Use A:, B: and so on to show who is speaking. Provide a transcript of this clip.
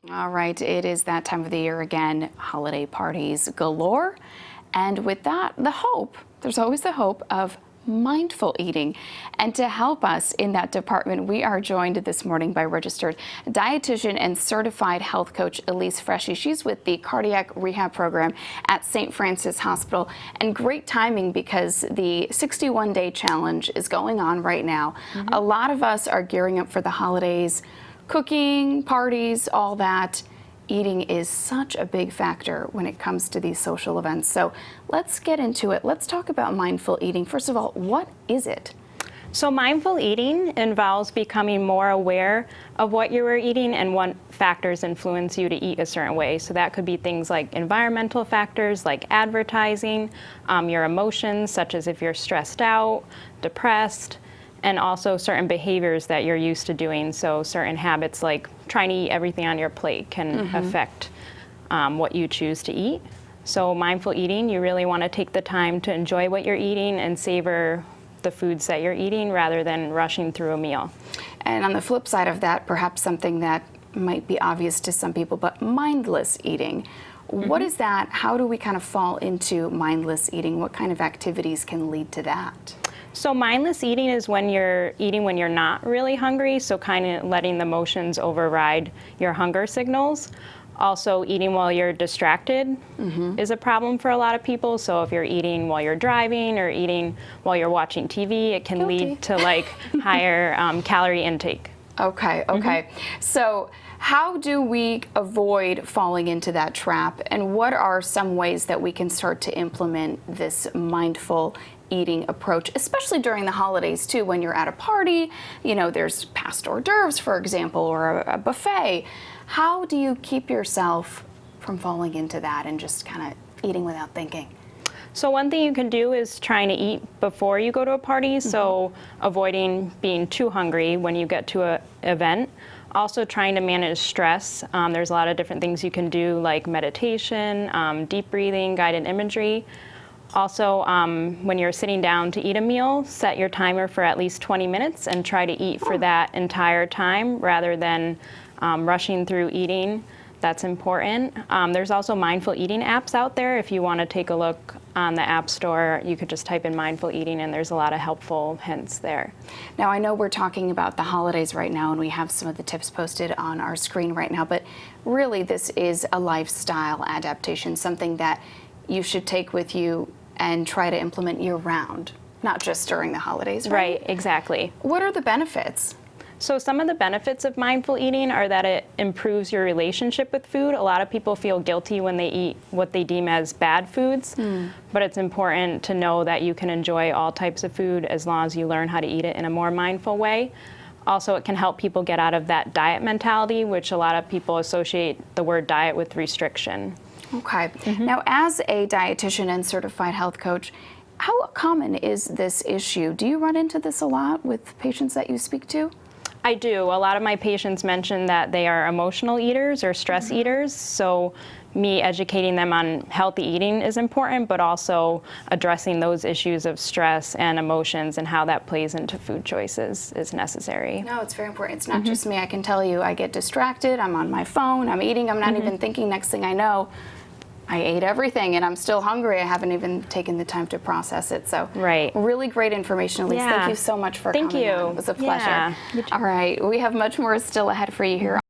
A: All right, it is that time of the year again, holiday parties galore. And with that, there's always the hope of mindful eating. And to help us in that department, we are joined this morning by registered dietitian and certified health coach Elise Freshy. She's with the cardiac rehab program at St. Francis Hospital. And great timing because the 61-day challenge is going on right now. A lot of us are gearing up for the holidays. Cooking, parties, all that. Eating is such a big factor when it comes to these social events. So let's get into it. Let's talk about mindful eating. First of all, what is it?
B: So mindful eating involves becoming more aware of what you are eating and what factors influence you to eat a certain way. So that could be things like environmental factors like advertising, your emotions, such as if you're stressed out, depressed, and also certain behaviors that you're used to doing. So certain habits like trying to eat everything on your plate can affect what you choose to eat. So mindful eating, you really want to take the time to enjoy what you're eating and savor the foods that you're eating rather than rushing through a meal.
A: And on the flip side of that, perhaps something that might be obvious to some people, but mindless eating. What is that? How do we kind of fall into mindless eating? What kind of activities can lead to that?
B: So mindless eating is when you're eating when you're not really hungry, so kind of letting the emotions override your hunger signals. Also, eating while you're distracted is a problem for a lot of people. So if you're eating while you're driving or eating while you're watching TV, it can lead to like higher calorie intake.
A: Okay. So how do we avoid falling into that trap? And what are some ways that we can start to implement this mindful eating approach, especially during the holidays too, when you're at a party, you know, there's past hors d'oeuvres, for example, or a buffet. How do you keep yourself from falling into that and just kind of eating without thinking?
B: So one thing you can do is trying to eat before you go to a party, so avoiding being too hungry when you get to an event. Also trying to manage stress. There's a lot of different things you can do like meditation, deep breathing, guided imagery. Also, when you're sitting down to eat a meal, set your timer for at least 20 minutes and try to eat for that entire time rather than rushing through eating. That's important. There's also mindful eating apps out there. If you want to take a look on the App Store, you could just type in mindful eating and there's a lot of helpful hints there.
A: Now, I know we're talking about the holidays right now and we have some of the tips posted on our screen right now, but really this is a lifestyle adaptation, something that you should take with you and try to implement year-round, not just during the holidays, right?
B: Right, exactly.
A: What are the benefits?
B: So some of the benefits of mindful eating are that it improves your relationship with food. A lot of people feel guilty when they eat what they deem as bad foods, but it's important to know that you can enjoy all types of food as long as you learn how to eat it in a more mindful way. Also, it can help people get out of that diet mentality, which a lot of people associate the word diet with restriction.
A: Okay. Now, as a dietitian and certified health coach, how common is this issue? Do you run into this a lot with patients that you speak to?
B: I do. A lot of my patients mention that they are emotional eaters or stress eaters, so me educating them on healthy eating is important, but also addressing those issues of stress and emotions and how that plays into food choices is necessary.
A: No, it's very important. It's not just me. I can tell you I get distracted, I'm on my phone, I'm eating, I'm not even thinking. Next thing I know, I ate everything and I'm still hungry. I haven't even taken the time to process it. So really great information, Elise. Thank you so much for coming on. It was a pleasure. All right, we have much more still ahead for you here.